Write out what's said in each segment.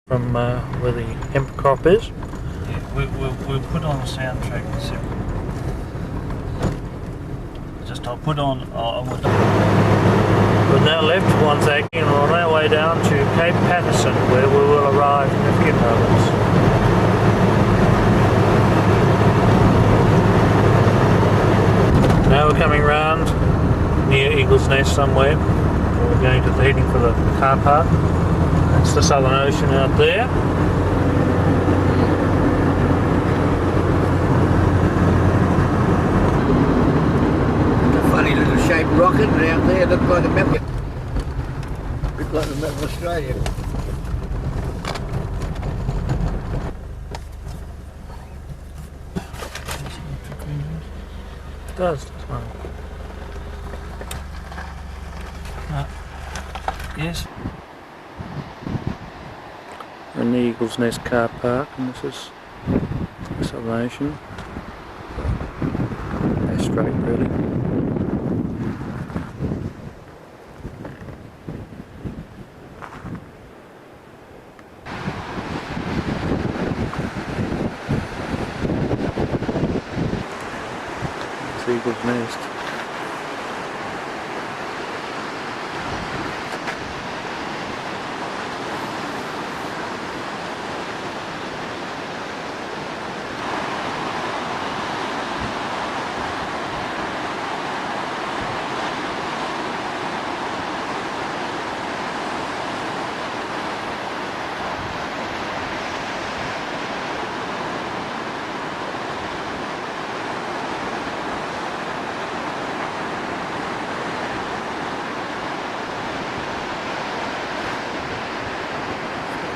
from where the hemp crop is. Yeah, we'll put on a soundtrack. I'll put on. We've now left Wonthaggi and we're on our way down to Cape Patterson, where we will arrive in a few moments. Now we're coming round near Eagle's Nest somewhere. We're going to heading for the car park. That's the Southern Ocean out there. A funny little shaped rocket out there, looks like a map. Looks like the map of Australia. It does, doesn't it? Yes. We're in the Eagle's Nest car park, and this is the Southern Ocean. They're straight, really. It's Eagle's Nest.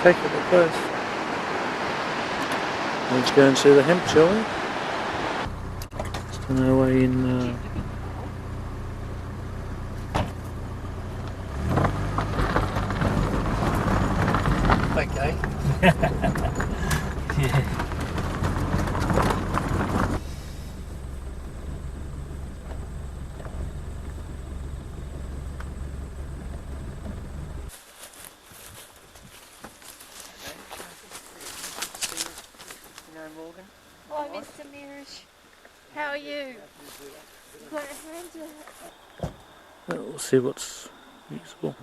Take it at first. Let's go and see the hemp, shall we? Just on our way in. Okay. Yeah. Hi, Mr. Mierish. How are you? You've got a hand to... We'll see what's useful.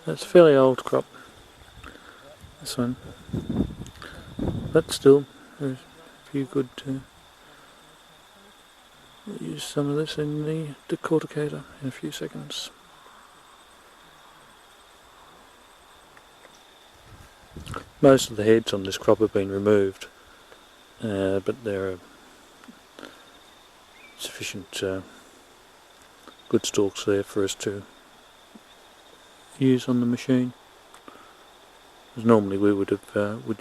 It's a fairly old crop, this one, but still there's a few good we'll use some of this in the decorticator in a few seconds. Most of the heads on this crop have been removed, but there are sufficient good stalks there for us to use on the machine. As normally we would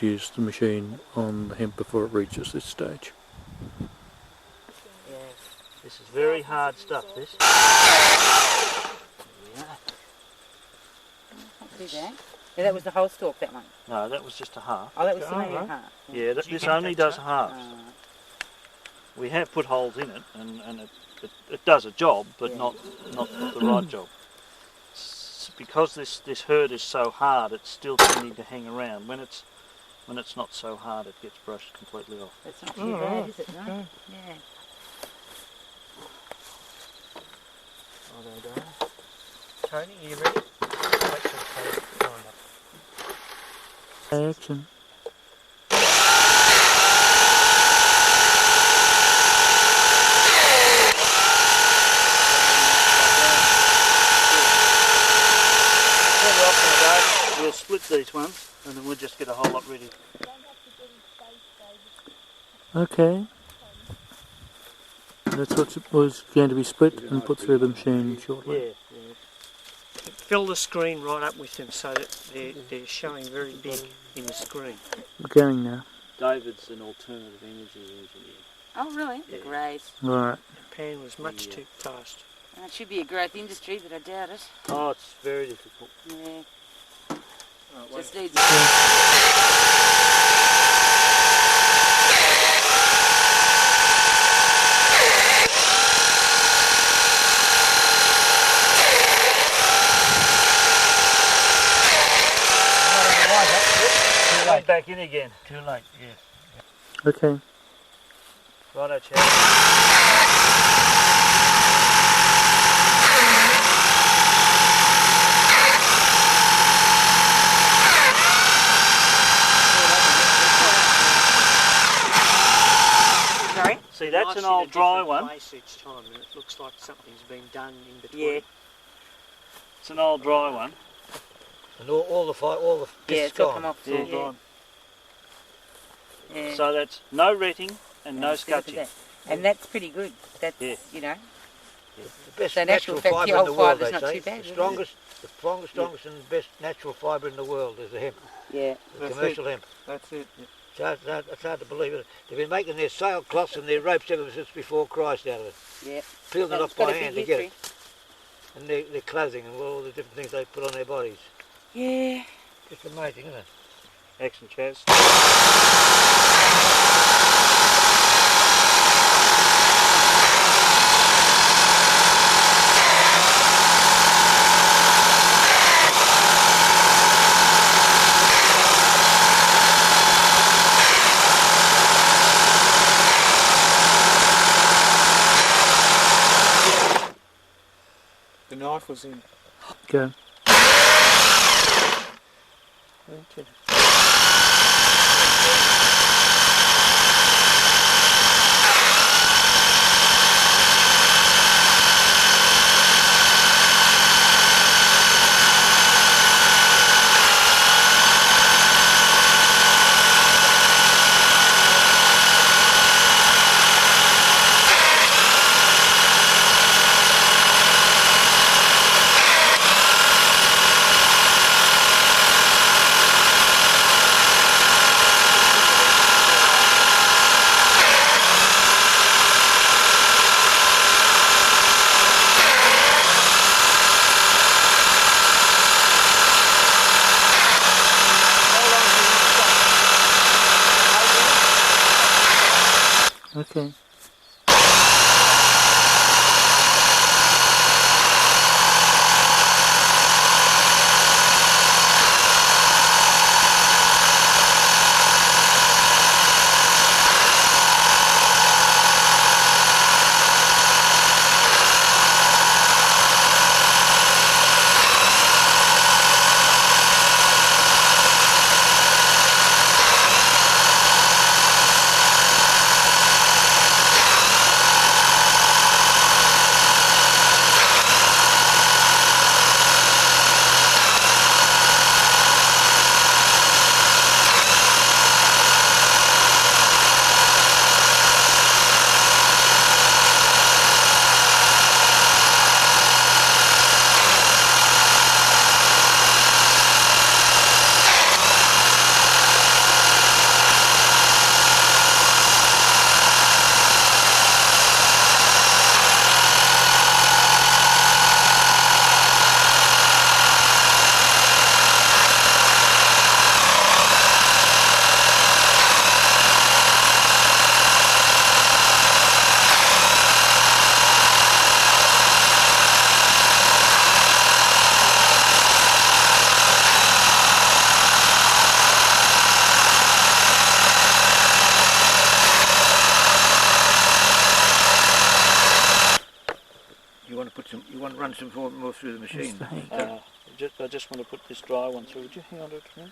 use the machine on the hemp before it reaches this stage. Yeah. This is very hard stuff, this. Yeah. Yeah, that was the whole stalk, that one. No, that was just a half. Oh, that was maybe a half. Yeah, this only does halves. We have put holes in it, and it does a job, but not the right job. Because this hurd is so hard, it's still tending to hang around. When it's not so hard, it gets brushed completely off. It's not too bad, is it? No? Okay. Yeah. Well done. Tony, are you ready? Action. We'll split these ones, and then we'll just get a whole lot ready. Okay. That's what was going to be split and put through the machine shortly. Yeah. Fill the screen right up with them so that they're showing very big in the screen. We're going now. David's an alternative energy engineer. Oh, really? Yeah. Great. Right. The pan was much too fast. It should be a growth industry, but I doubt it. Oh, it's very difficult. Yeah. Right, Just needs Going back in again. Too late, yes. Okay. Righto, Charles. Sorry? See, that's Nice an in old a dry different one. place each time, and it looks like something's been done in between. Yeah. It's an old dry one. And all the Yeah, this it's all gone. come off. It's all Yeah. dry. Yeah. So that's no retting and no See, look at scutching. that. And that's pretty good. That's, Yeah. you know, The best So in natural actual fact, fibre the in the old world, fibre's they not say. too bad, The is it? strongest and best natural fibre in the world is the hemp, yeah. the That's commercial hemp. That's it. Yeah. It's hard to believe it. They've been making their sailcloths and their ropes ever since before Christ out of it. Yeah. Peeling it It's off got by a big hand to get history. it. And their clothing and all the different things they put on their bodies. Yeah. Just amazing, isn't it? Excellent, Chaz. The knife was in. Go. Okay. You want to run some more through the machine. I just want to put this dry one through. Would you hang on to it for a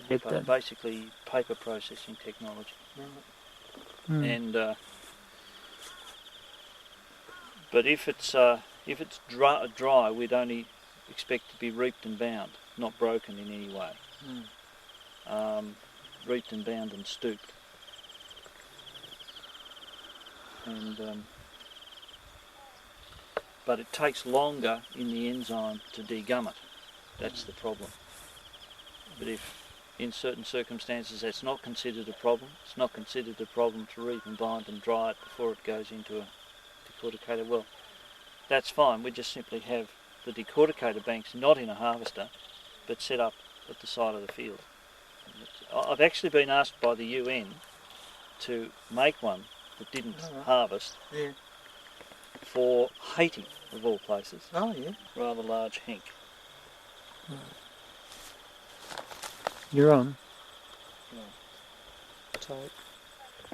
Get minute? that. Basically, paper processing technology. Hmm. And but if it's dry, we'd only expect to be reaped and bound, not broken in any way. Reaped and bound and stooped. And but it takes longer in the enzyme to degum it. That's the problem. But if in certain circumstances that's not considered a problem, it's not considered a problem to reap and bind and dry it before it goes into a decorticator, well, that's fine. We just simply have the decorticator banks not in a harvester, but set up at the side of the field. I've actually been asked by the UN to make one that didn't harvest Yeah. for Haiti, of all places. Oh, yeah. Rather large Hank. You're on. So,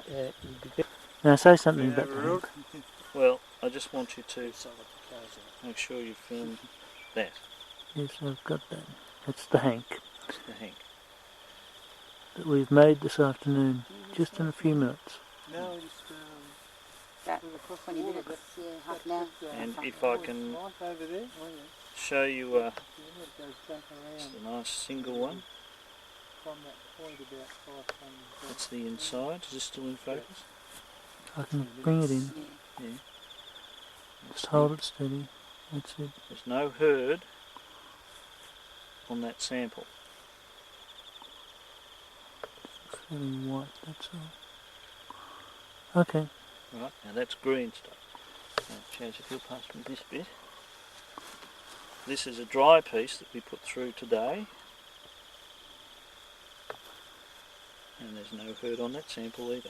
you'd be better. Now say something about the Hank. Well, I just want you to make sure you film that. Yes, I've got that. That's the Hank It's the Hank. that we've made this afternoon, just in a few minutes. No, it's About 20 minutes, yeah, half an hour. And if I can over there. show you It goes jump it's around a nice single one. from that point about 500. That's the inside. Is this still in focus? I can bring it in. Yeah. Just hold it steady. That's it. There's no hurd on that sample. It's fairly white, that's all. Okay. Right, now that's green stuff. Now, Chaz, if you'll pass me this bit. This is a dry piece that we put through today. And there's no hurd on that sample either.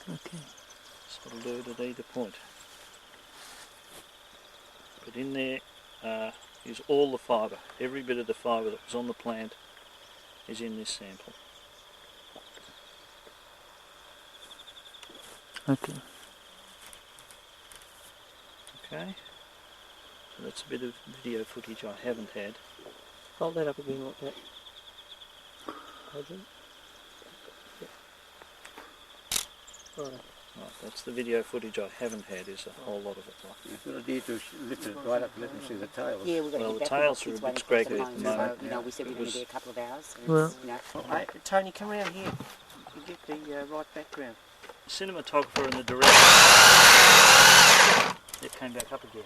Okay. So it'll do it at either point. But in there is all the fibre. Every bit of the fibre that was on the plant is in this sample. Okay. Okay? So that's a bit of video footage I haven't had. Hold that up again like that. Adrian. Right. Right, that's the video footage I haven't had, is a whole lot of it. It's a good idea to lift it right up and let them see the tails. Yeah, we've got Well, to the get back. tails We've are got a bit kids waiting scraggly for us at the home, moment. So, you know, we said we were It going to was- get a couple of hours. And Well- it's, you know, Hey, Tony, come round here. You get the right background. Cinematographer and the director. It came back up again.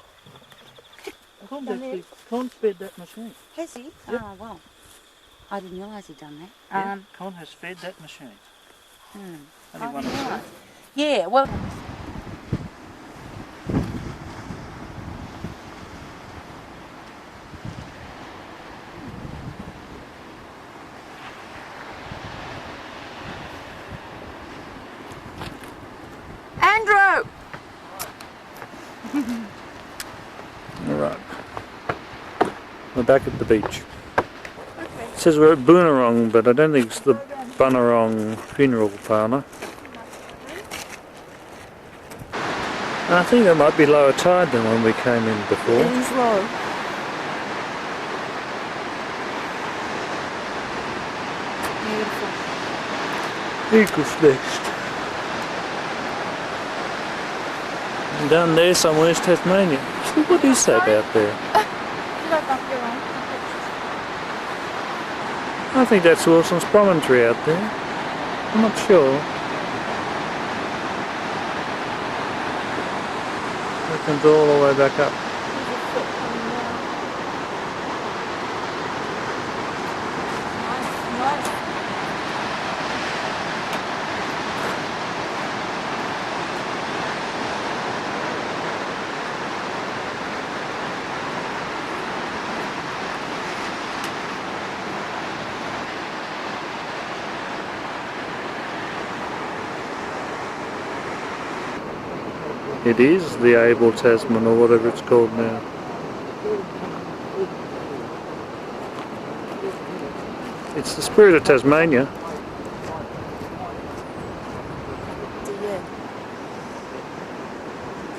Con fed that machine. has he? Yep. Oh, well. I didn't realise he'd done that. Yeah, Con has fed that machine. Hmm. Only I one didn't or two. realise. Yeah, well. Andrew! Alright. We're back at the beach. It says we're at Boonwurrung, but I don't think it's the Bunurong funeral parlour. I think there might be lower tide than when we came in before. It is low. Beautiful. Eagles next. And down there somewhere is Tasmania. So what is that out there? Did I bump you wrong? I think that's Wilson's Promontory out there. I'm not sure. It comes all the way back up. Nice. It is the Abel Tasman or whatever it's called now. It's the spirit of Tasmania. Dear.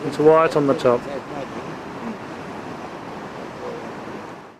It's white on the top.